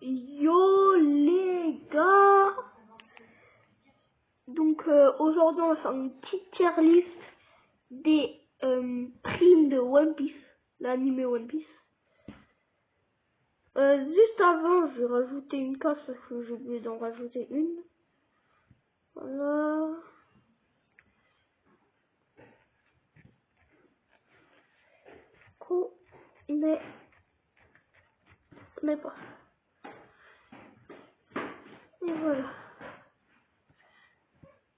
Yo les gars. Donc aujourd'hui on va faire une petite tier list des primes de One Piece, l'anime One Piece. Juste avant, je vais rajouter une case parce que j'ai oublié d'en rajouter une. Voilà. Mais pas. Et voilà.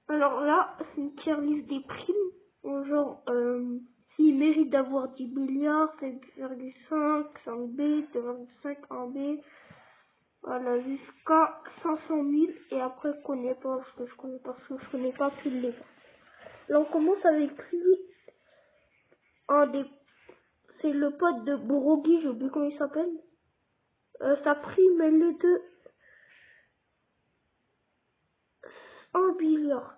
Alors là, c'est une tier list des primes. Genre, s'il mérite d'avoir 10 milliards, 7,5, 5B, 2,5, 1B. Voilà, jusqu'à 500 000. Et après, je connais pas, parce que je connais pas tous les gars. Là, on commence avec lui. C'est le pote de Brogy, j'ai oublié comment il s'appelle. Sa prime, elle est de 1 milliard.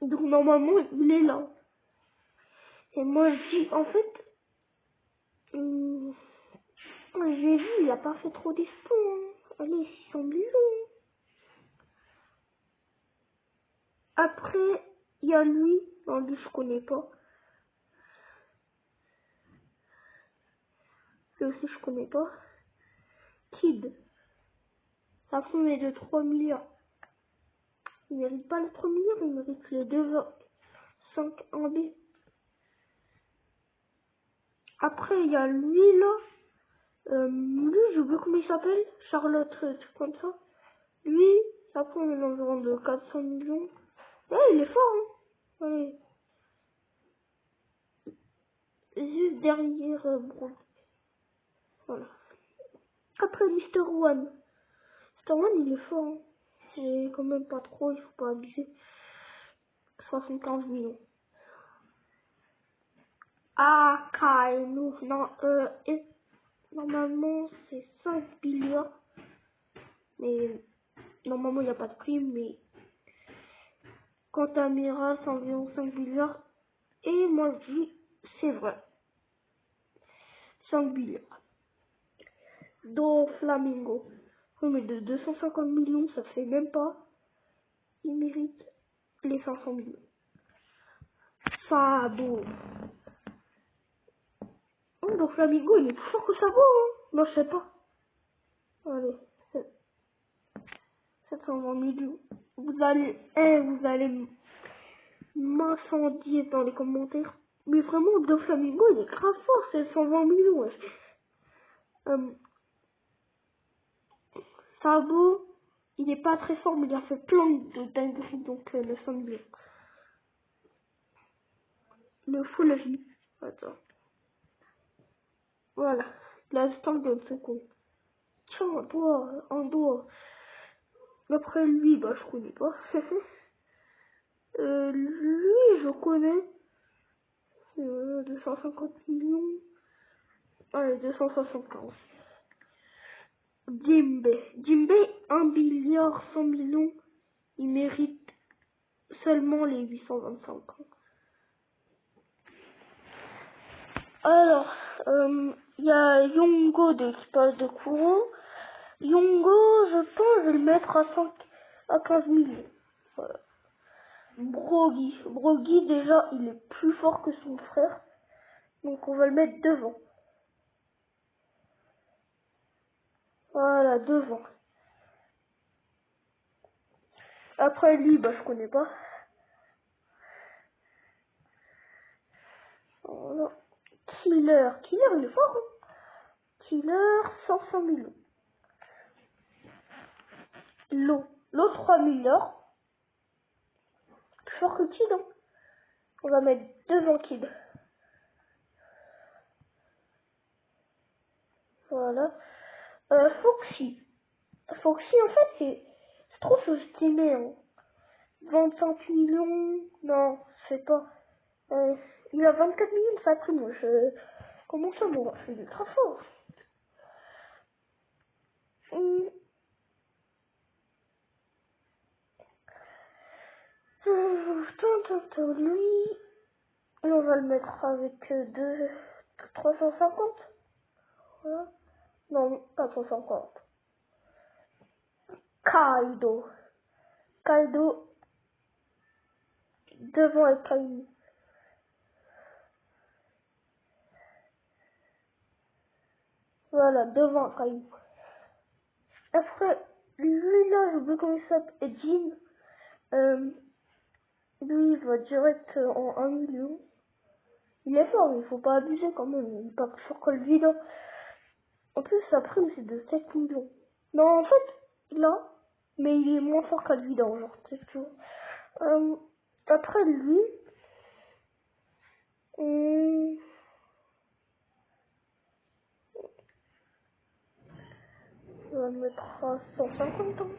Donc, normalement, il est là. Et moi, je dis, en fait, j'ai vu, il a pas fait trop d'espoir. Hein. Allez, 600 millions. Après, il y a lui. Non, lui, je connais pas. Lui aussi, je connais pas. Kid. Sa prime est de 3 milliards. Il mérite pas les 3 milliards, il mérite les 2,5 en B. Après, il y a lui, là. Lui, je sais comment il s'appelle. Charlotte, truc comme ça. Lui, sa prime est environ de 400 millions. Ouais, il est fort, hein. Allez. Juste derrière Bro. Voilà. Après, Mister One. Mister One, il est fort, hein. C'est quand même pas trop, il faut pas abuser. 75 millions. Ah, Kainu. Non, et normalement, c'est 5 milliards. Mais normalement, il n'y a pas de prime. Mais quant à Mira, c'est environ 5 milliards. Et moi, je dis, c'est vrai. 5 milliards. Do Flamingo. Oui, mais de 250 millions, ça fait même pas. Il mérite les 500 millions. Sabo. Oh, donc Flamingo, il est plus fort que Sabo, hein. Non, je sais pas. Allez, 720 millions. Vous allez m'incendier dans les commentaires. Mais vraiment, Do Flamingo, il est grave fort, c'est 120 millions. Ouais. Sabo, il est pas très fort, mais il a fait plein de dingueries, donc le 100 millions. Le full vie. Attends. Voilà. L'instant de seconde. Tiens, un doigt. Après lui, bah, je connais pas. Lui, je connais. 250 millions. Allez, 275. Jimbe, 1 milliard 100 millions. Il mérite seulement les 825. Alors, il y a Yongo de l'équipage de courant. Yongo, je pense, je vais le mettre à 15 millions. Voilà. Brogy, déjà, il est plus fort que son frère. Donc, on va le mettre devant. Voilà, devant. Après, lui, bah, je connais pas. Voilà. Killer, il est fort. Hein. Killer, 500 millions. L'eau 3 milliards. Plus fort que Kid, hein. On va mettre devant Kid. Voilà. Foxy. Foxy, en fait, c'est trop sous-estimé. Hein. 25 millions. Non, c'est pas. Il a 24 millions de sa prime. Comment ça, moi? Il est très fort. Lui, on va le mettre avec 350. Voilà. Non, 450. Kaido. Kaido devant le Kaido. Voilà, devant Kaido. Après, lui là, j'ai oublié comment il s'appelle, Jin. Lui, il va direct en 1 million. Il est fort, il faut pas abuser quand même. Il est pas plus fort que le vide. En plus, sa prime, c'est de 7 millions. Non, en fait, là, mais il est moins fort que le vide, genre, c'est tout. Après lui, on va le mettre à 150 ans.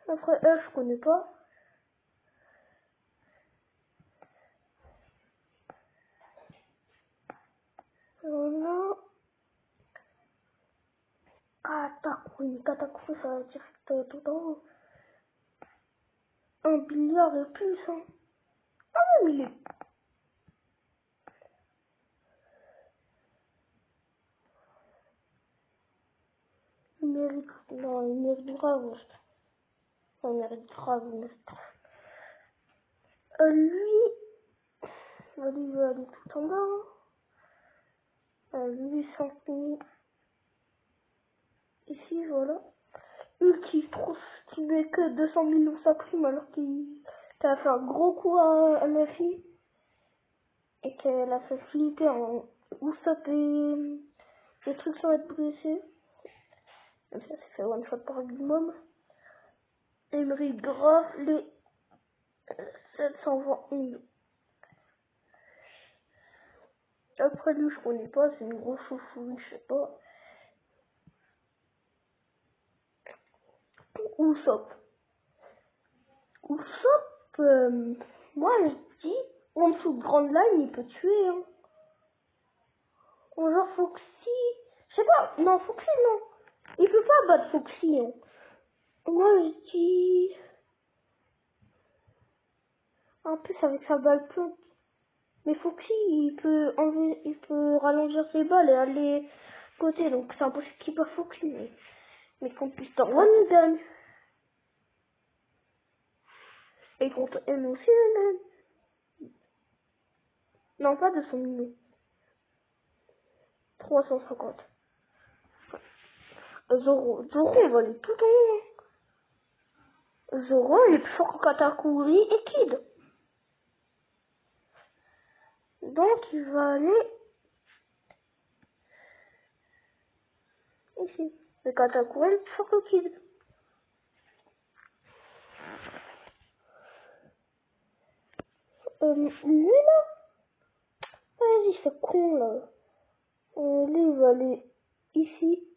Après, je connais pas. Voilà. Katakuri, ça va direct tout en haut. 1 milliard et plus, hein. Ah oui, mais il mérite, non, il mérite grave. Il mérite grave. Lui, il va aller tout en bas. Lui, 5 000. Ici, voilà. Ulti, trouve qu'il met que 200 millions sa prime alors qu'il a fait un gros coup à la fille et qu'elle a fait flipper en Usopp et les trucs sont être blessés. Comme ça, c'est fait one shot par minimum. Et il mérite grave les 720 millions. Après lui, je connais pas, c'est une grosse chauve-souris, je sais pas. Usopp. Usopp, moi je dis, en dessous de Grand Line, il peut tuer, hein. Ou genre Foxy. Je sais pas, non, Foxy, non. Il peut pas battre Foxy, hein. Moi, je dis... En plus, avec sa balle plante. Mais Foxy, il peut rallonger ses balles et aller côté, donc c'est impossible qu'il bat Foxy. Mais contre Mister One, il gagne. Et contre M aussi, il gagne. Non, pas 200 millions. 350. Zoro, il va aller tout en haut, hein. Zoro, il est plus fort que Katakuri et Kid. Donc, il va aller ici. Le Katakuri est plus fort que Kid. Lui, là, vas-y, c'est con, là. Lui, il va aller ici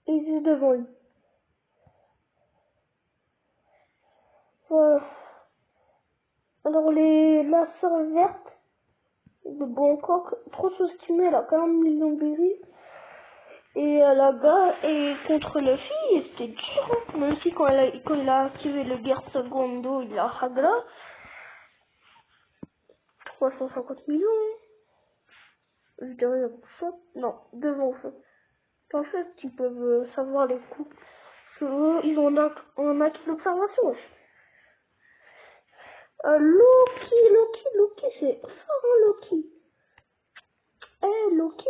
et juste devant lui. Voilà. Alors, la sœur verte de Bangkok, trop sous-estimée, elle a 40 millions de berries. Et et contre la fille, c'était dur, hein. Même si quand il a activé le guerre secondo, il a Hagla. 350 millions, hein. Je dirais ça. Non, devant ça. En fait, ils peuvent savoir les coups. Parce que eux, ils ont un acte d'observation. Loki, c'est fort, hein, Loki. Loki,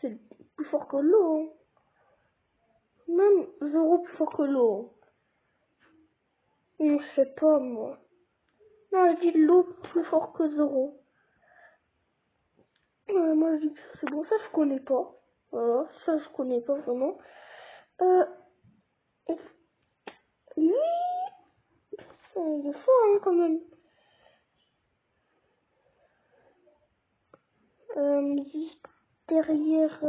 c'est plus fort que l'eau, hein. Même Zoro plus fort que l'eau. Je sais pas, moi. Non, je dis l'eau plus fort que Zoro. Moi, je dis que c'est bon, ça je connais pas. Voilà, ça je connais pas vraiment. Lui, il est fort, hein, quand même. Juste derrière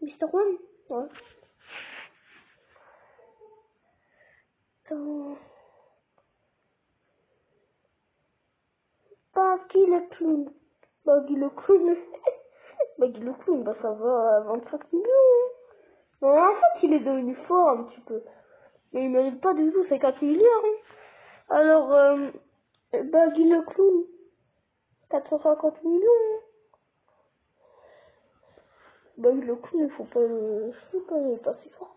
Mr. One. Ouais. Baggy le clown. Baggy le clown. Baggy le clown, bah ça va à 25 millions. Non, en fait, il est devenu fort un petit peu. Mais il mérite pas du tout, c'est 4 milliards. Hein. Alors, Baggy le clown, 450 millions. Baggy le clown, il faut pas le... Je sais pas, il est pas si fort.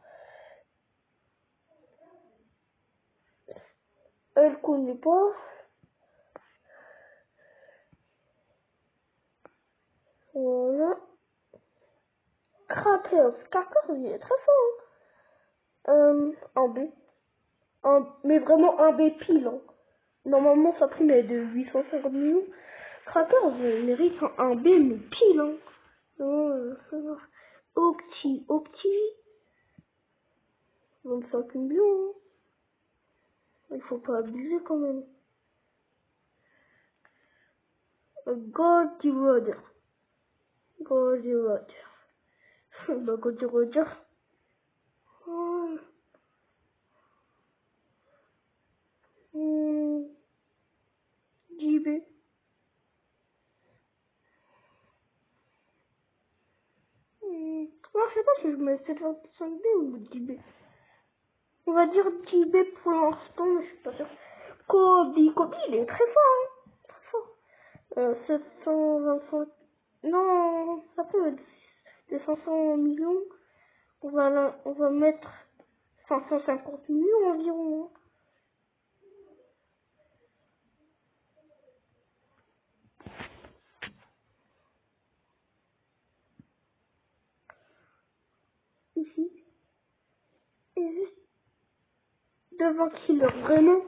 Elle connaît pas. Voilà. Kratos, Kratos, il est très fort. En B. Mais vraiment un B pile. Hein. Normalement, sa prime est de 850 millions. Kratos mérite un B, mais pile. Hein. Octi, 25 millions. Hein. Il faut pas abuser quand même. Goldie Roger. Goldie Roger. Bah, Goldie Roger. JB. Non, je sais pas si je mets 725B ou JB. On va dire JB pour l'instant, mais je suis pas sûre. Kobe, il est très fort, hein. Très fort. 725. Non, ça peut être des 500 millions. On va mettre 550 millions environ. Ici. Et juste devant Killer, vraiment.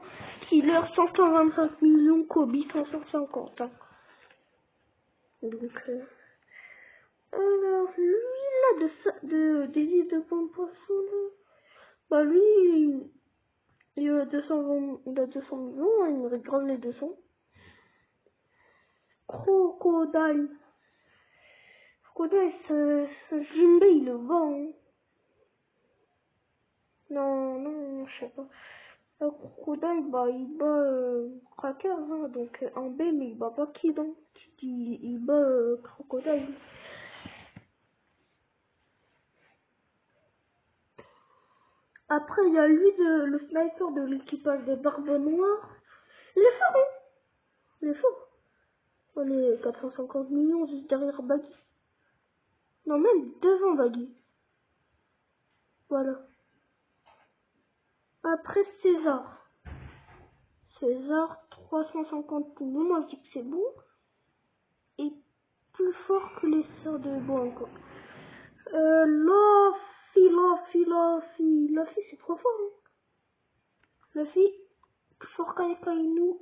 Killer 525 millions, Kobe 550. Hein. Donc, alors, lui, là, des îles de poisson, là. Bah, lui, il a 200 millions, hein, il me grave les 200. Crocodile. Crocodile, ce Jimbe, il le vend. Hein. Non, je sais pas. Crocodile, bah, il bat Cracker, hein, donc en B, mais il bat pas Kid, hein. Il bat Crocodile. Après, il y a lui, le sniper de l'équipage des Barbes Noires. Il est fort, hein. Il est fort. On est 450 millions juste derrière Baggy. Non, même devant Baggy. Voilà. Après, César. César, 350 millions. Moi, je dis que c'est bon. Et plus fort que les sœurs de Boanco. Luffy, c'est trop fort. Hein. Luffy, plus fort qu'Akainu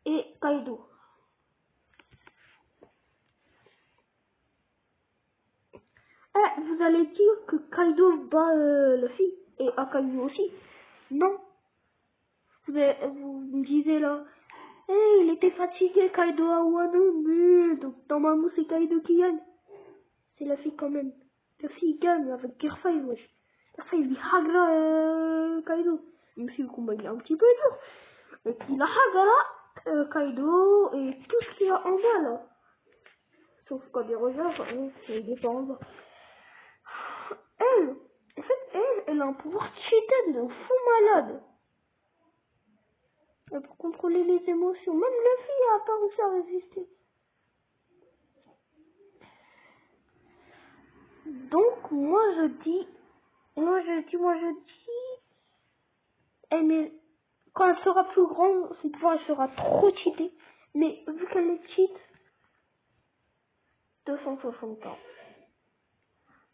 et Kaido. Vous allez dire que Kaido bat Luffy et Akainu aussi. Non. Vous me disiez là, il était fatigué, Kaido à Wano, mais donc normalement c'est Kaido qui gagne. C'est Luffy quand même. Luffy il gagne avec Gear 5, wesh. Gear 5 il hagra Kaido. Même si le combat il est un petit peu dur. Et puis il a hagra Kaido et tout ce qu'il y a en bas là. Sauf quand des regards, il est pas en bas. En fait, elle a un pouvoir cheated de fou malade. Pour contrôler les émotions. Même Luffy a pas réussi à résister. Donc, moi je dis, mais quand elle sera plus grande, ses pouvoirs, elle sera trop cheatée. Mais vu qu'elle est cheat, 260 ans.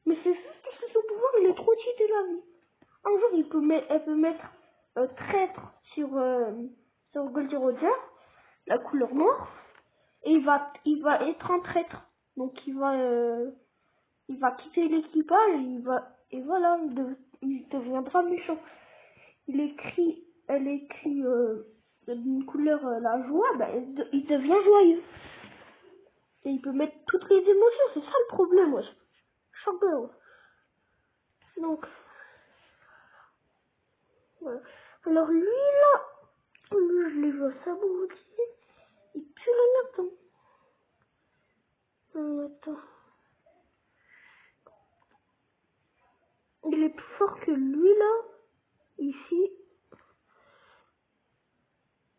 Mais c'est juste parce que son pouvoir, il est trop cheaté la vie. Un jour, elle peut mettre traître sur Goldie Roger, la couleur noire, et il va être un traître. Donc il va quitter l'équipage, et voilà, il deviendra méchant. Elle écrit d'une couleur la joie, bah, il devient joyeux. Et il peut mettre toutes les émotions, c'est ça le problème, ouais. Champion. Donc, voilà. Alors lui là, je les vois s'abrutir. Il pue la merde. Attends. Il est plus fort que lui là, ici.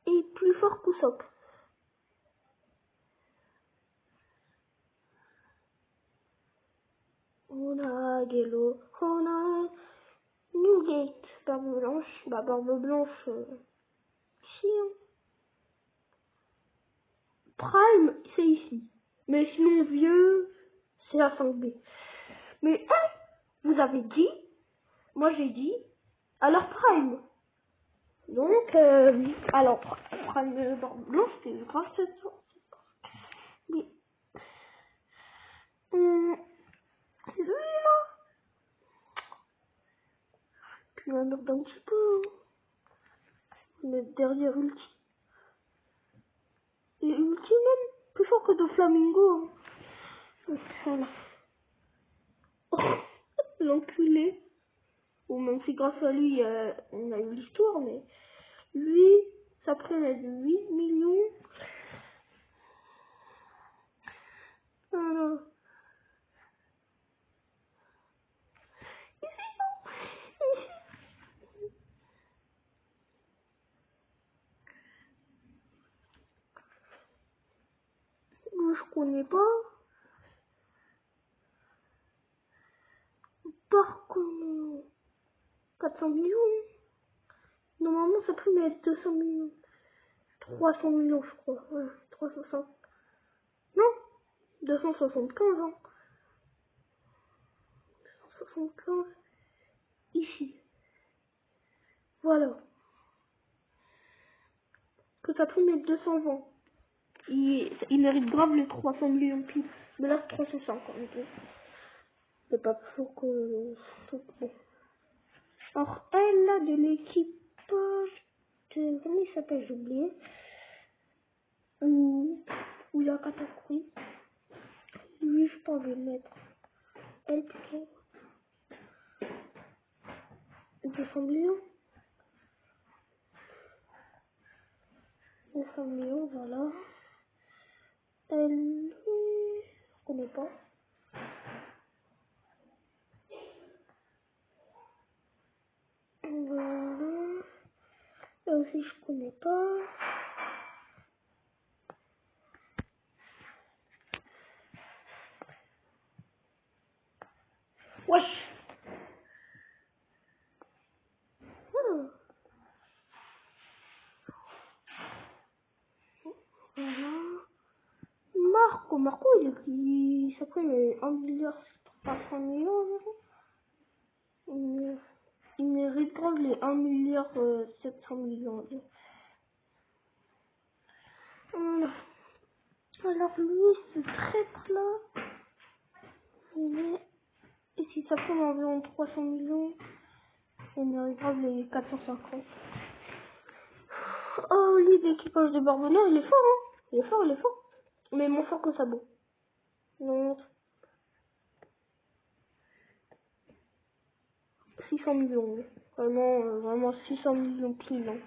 Et plus fort fort qu'Usopp. On a Gelo, on a Newgate, Barbe Blanche. Bah, Barbe Blanche, chien. Prime, c'est ici. Mais sinon, vieux, c'est la 5B. Mais, vous avez dit, moi j'ai dit, alors Prime. Donc, oui. Alors, Prime Barbe Blanche, c'est grave cette sorte. Oui. C'est lui, là. Puis on merde un petit peu. On est derrière Ulti. Et Ulti même, plus fort que de Flamingo. Donc, voilà. Oh, l'enculé. Ou même si grâce à lui, on a eu l'histoire, mais lui, ça prenait de 8 millions. Voilà. Moi, je connais pas. Par contre, 400 millions. Normalement, ça peut mettre 200 millions. 300 millions, je crois. Ouais, 360. Non, 275, hein. 275. Ici. Voilà. Que ça peut mettre 220. Il mérite grave les 300 millions pile. Mais là, 350. C'est pas plus fort que... Bon. Alors, elle, là, de l'équipage... Comment il s'appelle, j'ai oublié. Où il y a Katakuri. Lui, je peux le mettre. Elle, plutôt. 200 millions. 200 millions, voilà. Elle, je connais pas. Voilà. Là aussi, je connais pas. Wesh. Voilà. Marco, il s'appelle 1 milliard 300 millions. Il mérite grave les 1 milliard 700 millions. Voilà. Alors lui, ce traître-là, et si ça prend environ 300 millions, il mérite grave les 450. Oh, lui, l'équipage de Barbona, il est fort, hein. Il est fort. Mais moins fort que Sabo. Donc, 600 millions. Vraiment 600 millions pile. Hein.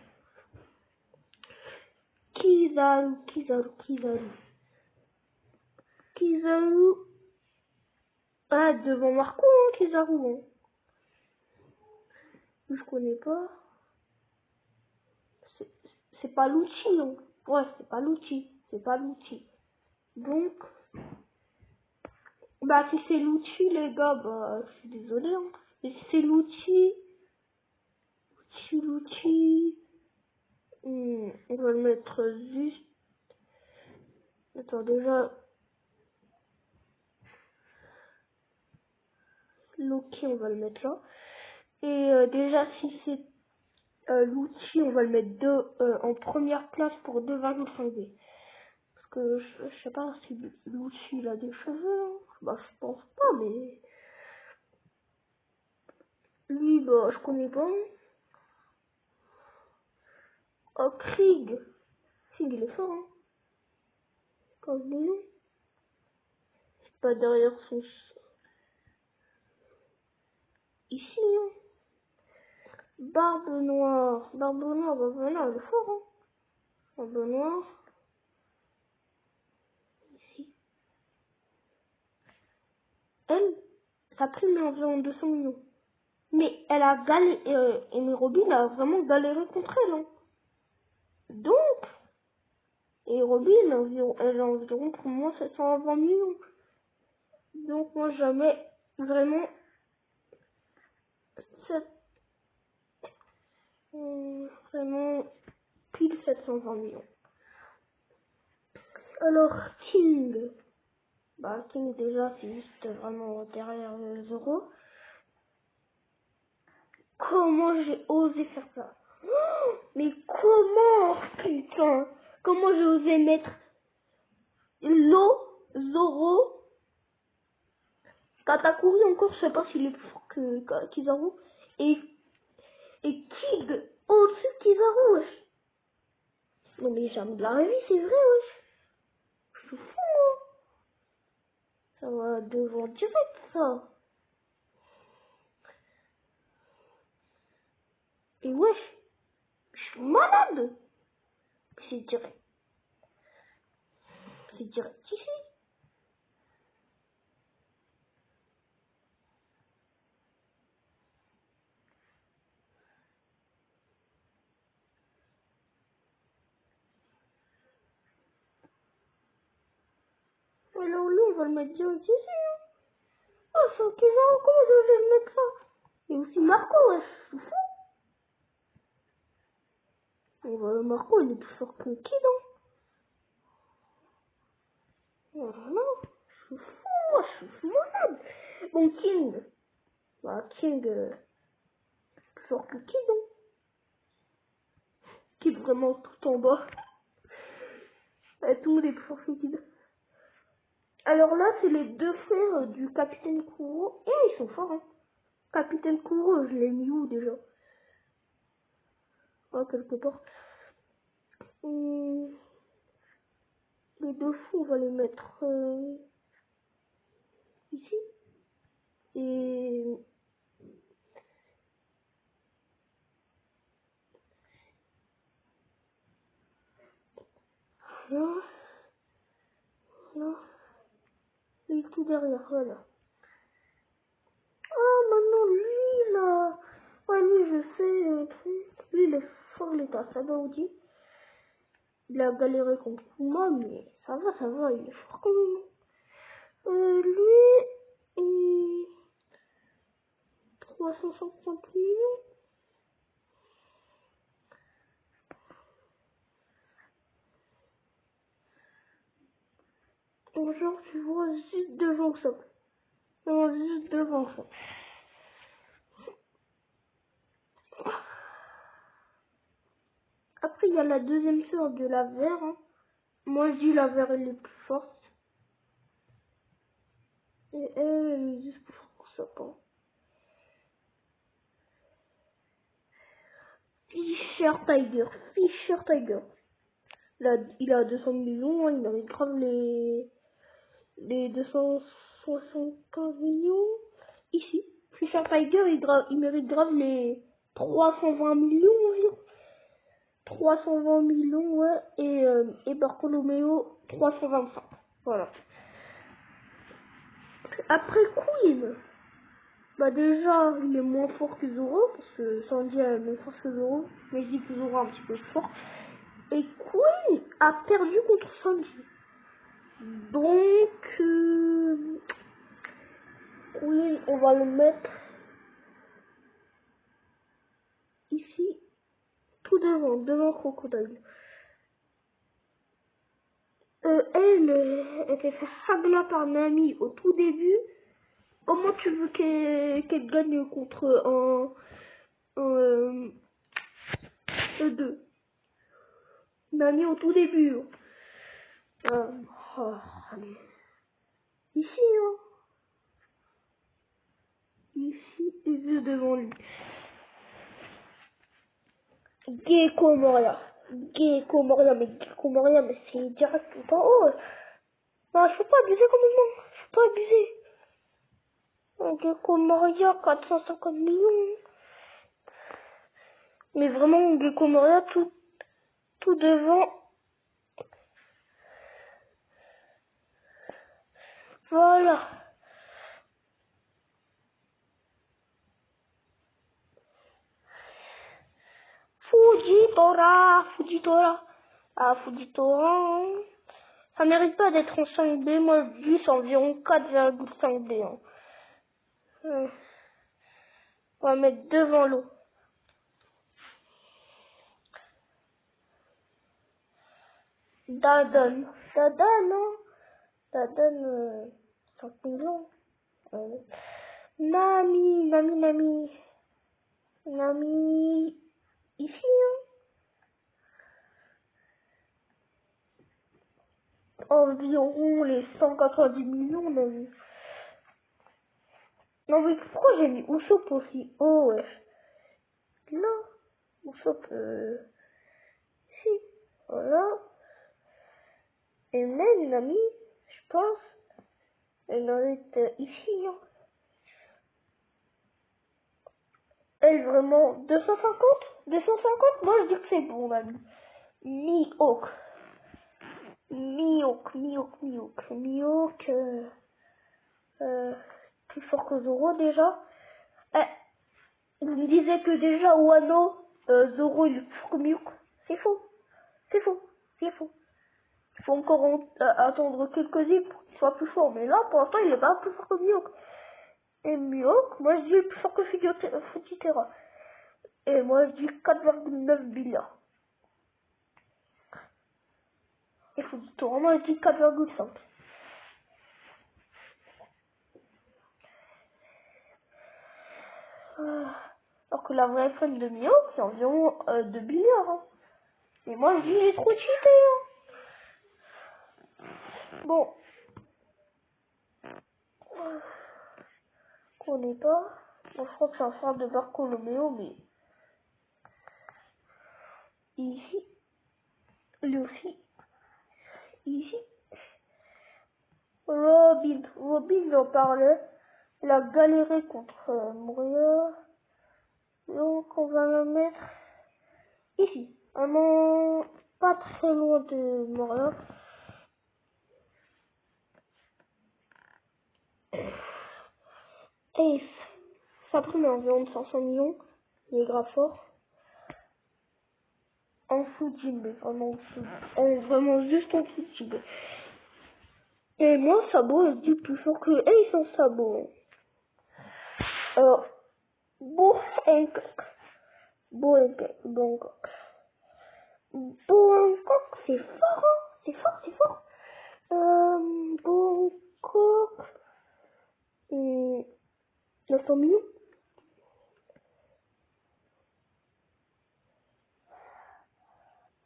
Kizaru. Ah, devant Marco, hein, Kizaru. Hein. Je connais pas. C'est pas l'outil. Hein. Ouais, c'est pas l'outil. Donc, bah, si c'est l'outil, les gars, bah, je suis désolée. Hein. Mais si c'est l'outil, on va le mettre juste. Attends, déjà, Loki, on va le mettre là. Et déjà, si c'est l'outil, on va le mettre en première place pour 2,5D. Parce que je sais pas si l'outil il a des cheveux. Hein. Bah, je pense pas, mais lui, bah, je connais pas. Oh, Krieg, il est fort, hein. 15 millions. C'est pas derrière son... Ici, hein. Barbe noire, bah voilà, il est fort, hein. Barbe noire. Ici. Elle, sa prime est environ 200 millions. Mais elle a galéré, et Robin a vraiment galéré contre elle, hein. Donc, Et Robin, elle a environ pour moi 720 millions. Donc moi jamais vraiment vraiment pile 720 millions. Alors King, bah King déjà c'est juste vraiment derrière Zoro. Comment j'ai osé faire ça? Oh, mais comment, putain, comment j'ai osé mettre Zoro, Katakuri encore, je sais pas s'il est plus fort que Kizaru, et Kid au-dessus de Kizaru, wesh. Non mais jamais de la vie, c'est vrai, wesh. Je suis fou, moi. Ça va devant direct, ça. Et wesh, je suis malade. C'est direct. C'est direct ici. Mais là, lui, on va le mettre direct ici, hein. Oh, c'est un Kizaru, comment je vais le mettre ça? Et aussi Marco, wesh, je suis fou. Marco, il est plus fort que Kid, hein. Oh non, je suis fou, je suis malade. Bon, King. Bah, King, plus fort que Kid, hein. Kid vraiment tout en bas. Tout le monde est plus fort que Kid. Alors là, c'est les deux frères du Capitaine Kuro. Et ils sont forts, hein. Capitaine Kuro, je l'ai mis où déjà? Ah, quelque part. Les deux fous, on va les mettre ici. Et là, là, et tout derrière, voilà. Ah, maintenant, lui, là. Ouais, lui, je sais, lui, il est fort, l'état Sabaody. Il a galéré contre moi, mais ça va, il est fort quand même. Lui, il... 350 millions. Genre, tu vois, juste devant ça. Non, juste devant ça. Après, il y a la deuxième sœur de la Vert. Hein. Moi, je dis la Vert, elle est plus forte. Et elle est juste plus forte que ça, quoi. Fisher Tiger. Là, il a 200 millions, hein, il mérite grave les 275 millions. Ici, Fisher Tiger, il mérite grave les 320 millions environ. 320 millions, ouais, et Bartolomeo, 325. Voilà. Après Queen, bah déjà, il est moins fort que Zoro, parce que Sanji est moins fort que Zoro, mais je dis que Zoro est un petit peu fort. Et Queen a perdu contre Sanji. Donc, Queen, on va le mettre ici, tout devant Crocodile. Elle s'est fait hagla par Nami au tout début. Comment tu veux qu'elle gagne contre un E2? Nami au tout début. Oh, allez. Ici, hein. Ici, et juste devant lui. Gecko Moria, mais c'est direct tout en haut. Non, je peux pas abuser comme ça. Je peux pas abuser. Gecko Moria, 450 millions. Mais vraiment, Gecko Moria, tout devant. Voilà. Fujitora. Ah, Fujitora, hein. Ça mérite pas d'être en 5B. Moi, je dis c'est environ 4,5B. Hein. On va mettre devant l'eau. Dadon. Dadon, non? Dadon, 5 millions. Nami. Nami, ici, hein. Environ les 190 millions, Nami. Non, mais pourquoi j'ai mis Usopp aussi? Oh, ouais. Là, Usopp, ici. Voilà. Et même Nami, je pense, elle doit être ici, hein. Elle, vraiment, 250? 250? Moi, je dis que c'est bon, Nami. Mihawk. Mihawk, plus fort que Zoro, déjà. Vous me disiez que déjà, Wano, Zoro, il est plus fort que Mihawk. C'est faux. C'est faux. C'est faux. Il faut encore attendre quelques îles pour qu'il soit plus fort. Mais là, pour l'instant, il est pas plus fort que Mihawk. Et Mihawk, moi, je dis il est plus fort que Fujitora. Et moi, je dis 4,9 milliards. Et Fujitora, moi, je dis 4,5. Alors que la vraie fun de Mihawk, c'est environ 2 milliards. Hein. Et moi, je dis il est trop cheaté. Hein. Bon. Je connais pas. Bon, je crois que c'est un frère de Bartholoméo, mais... Ici. Lui aussi. Ici. Robin, j'en parlais. Il a galéré contre Moria. Donc, on va la mettre ici. Vraiment pas très loin de Moria. Ace. Ça prend environ 500 millions. Il est grave fort. En dessous de Jinbei. Vraiment juste en dessous de Jinbei. Et moi, Sabo, je dis plus fort que Ace en Sabo. Bangkok, c'est fort, hein. C'est fort. Bangkok, 900 millions.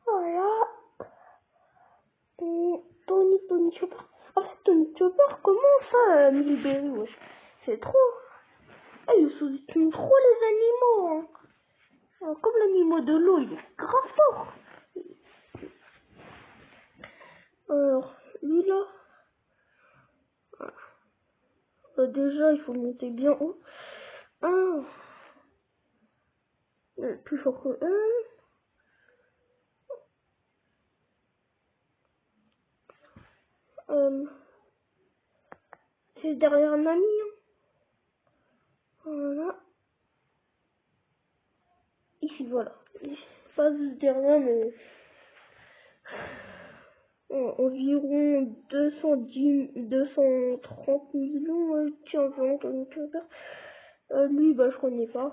Voilà. Tony Chopper. En fait, Tony Chopper, comment ça, Milberry, wesh? C'est trop. Ils sous-estiment trop les animaux, hein. Comme l'animal de l'eau, il est grave fort. Alors, lui là, déjà, il faut monter bien haut. Plus fort que 1. C'est derrière un ami. Hein. Voilà. Ici, voilà. Pas juste derrière, mais... environ 230 millions, tiens, environ Tony Chopper. Lui, bah, je connais pas.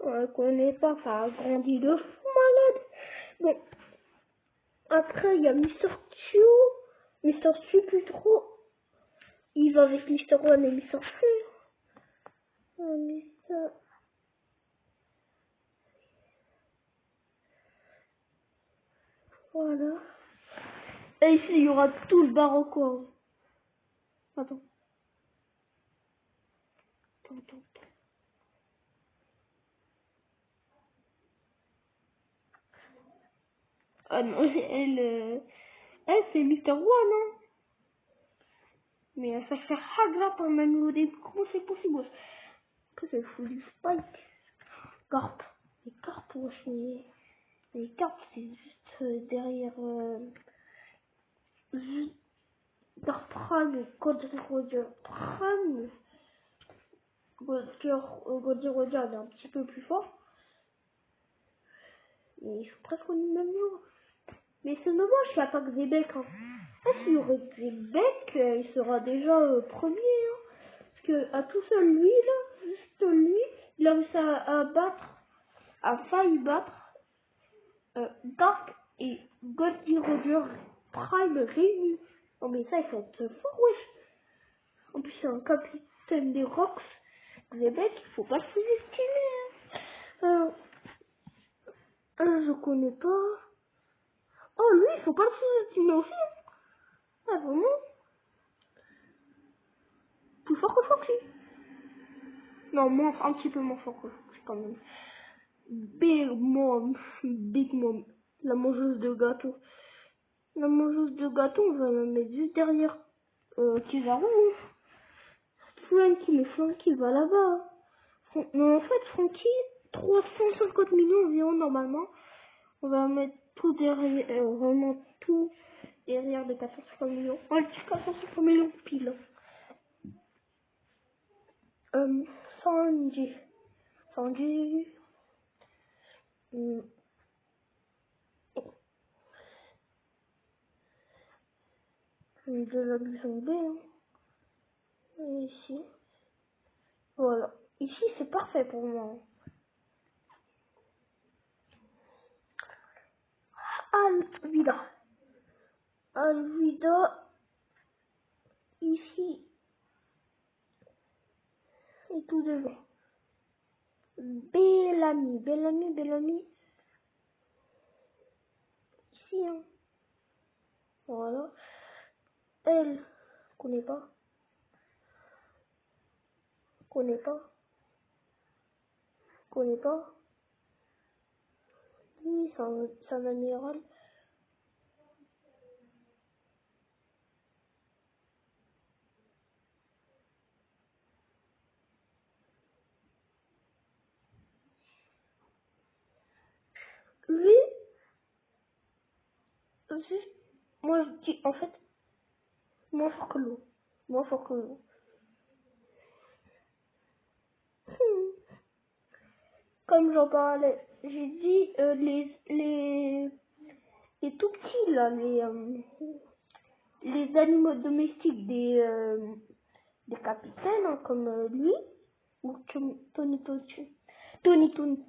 Je connais pas, ça a grandi de fou malade. Bon, après, il y a Mister Q. Mister Q plus trop. Il va avec Mister One et Mister Q. Voilà. Et ici, il y aura tout le Barocco. Attends. Ah non, elle c'est Mister One, hein. Mais ça fait Hagra pour même au début. Comment c'est possible? Que c'est fou du Spike. Garp. Les cartes, wesh, mais... Les cartes, c'est juste derrière juste Dark Prime, Roger Prime. Goldie Roger est un petit peu plus fort. Mais ils sont presque au même niveau. Mais c'est dommage qu'il n'y a pas Xebec. Hein. S'il y aurait Xebec, il sera déjà premier. Hein. Parce que à tout seul, lui, là, juste lui, il a réussi à failli battre Dark et Goldie Roger Prime réunis. Non mais ça, il faut être fort, wesh. En plus, c'est un capitaine des Rocks. Xebec, il faut pas le sous-estimer. Hein. Je connais pas. Oh, lui, il faut pas le sous-estimer aussi. Hein. Ah, vraiment. Plus fort que Foxy. Non, moins, un petit peu moins fort que Foxy quand même. Big Mom, la mangeuse de gâteau. La mangeuse de gâteau, on va la mettre juste derrière Kizaru. Frankie va là-bas. Mais en fait, Frankie, 350 millions environ normalement. On va mettre tout derrière, vraiment tout derrière de 450 millions. On va le dire 450 millions pile. Sanji. Sanji. De la maison B. Hein. Et ici. Voilà. Ici, c'est parfait pour moi. Alvida. Alvida. Ici. Et tout devant. Bellamy. Ici, hein. Voilà. Elle. Connais pas. Oui, c'est un amiral. Lui, juste, moi je dis, en fait, moins fort que l'eau. Comme j'en parlais, j'ai dit les tout petits là, les animaux domestiques des capitaines, hein, comme lui, ou Tony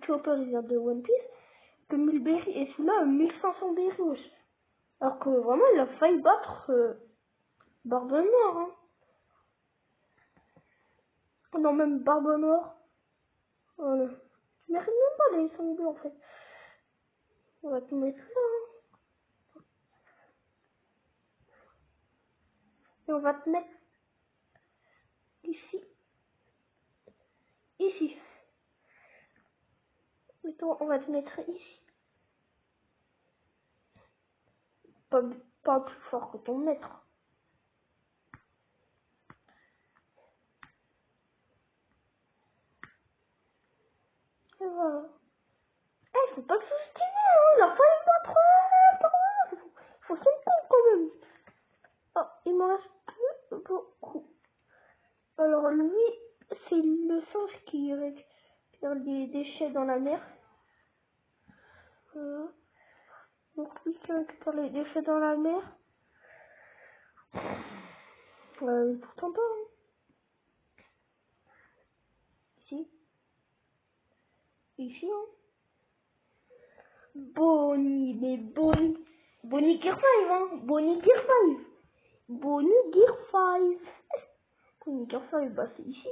Chopper, il vient de One Piece, que Mulberry et celui-là a 1500 berries, wesh. Alors que vraiment, il a failli battre Barbe Noire. Hein. Non, même Barbe Noire. Voilà. Tu mérites même pas les sangliers en fait. On va tout mettre là. Hein. Et on va te mettre ici. Ici. Et toi, on va te mettre ici. Pas, pas plus fort que ton maître. Et voilà. Eh, faut pas te sous-estimer, hein. Il a fallu battre par là. Faut s'en compte quand même. Ah, il m'en reste plus beaucoup. Alors lui, c'est le singe qui récupère les déchets dans la mer. Voilà. Donc lui qui récupère les déchets dans la mer. Pourtant pas. Hein. Ici, hein. Bonnie Gear 5, hein. Bonnie Gear 5. Bonnie Gear 5, bah c'est ici.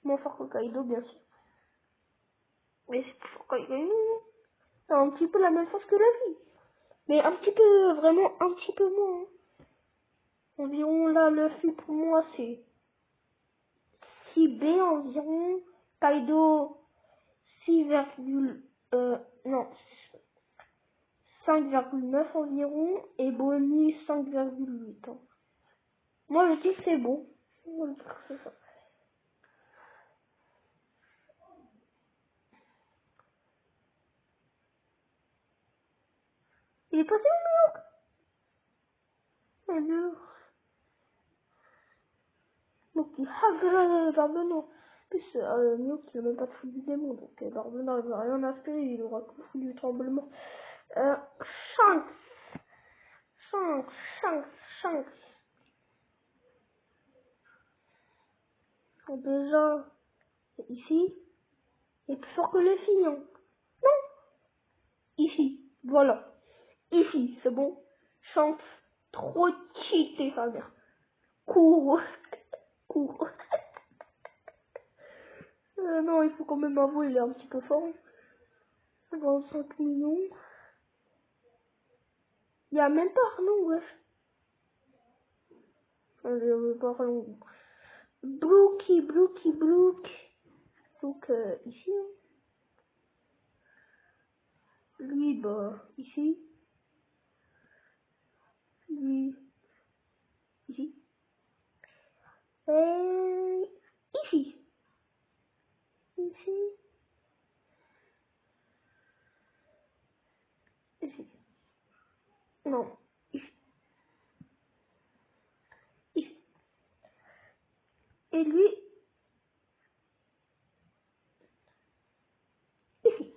Moins fort que Kaido, bien sûr. Mais c'est plus fort que Kaido. C'est un petit peu la même chose que la vie. Mais un petit peu, vraiment un petit peu moins. Hein. Environ là, le flux pour moi c'est 6B environ. Kaido 6, non, 5,9 environ. Et Bonnie 5,8. Hein. Moi je dis que c'est bon. Moi je dis que c'est ça. Il est passé où, New York? Donc il a Barbenant. En plus, New York, il n'a même pas de fou du démon, donc Barbenant, il va rien aspirer, il aura que le fou du tremblement. Shanks, Shanks, Shanks, Shanks. Donc déjà, ici, il est plus fort que les filles, hein. Non, ici, voilà. Ici, c'est bon. Shanks, trop cheaté, sa mère. Cours, cours. Non, il faut quand même avouer, il est un petit peu fort. 25 millions. Il y a même pas Arlong, wesh. Il y a même pas Arlong. Brookie. Donc, ici. Hein. Lui, bah, ici. Lui, ici. Et ici. Ici. Ici. Non. Ici. Ici. Et lui, ici.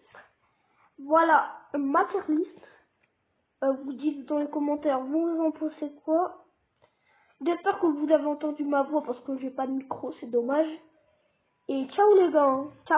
Voilà ma tier list. Vous dites dans les commentaires, vous en pensez quoi? J'espère que vous avez entendu ma voix parce que j'ai pas de micro, c'est dommage. Et ciao les gars, hein. Ciao.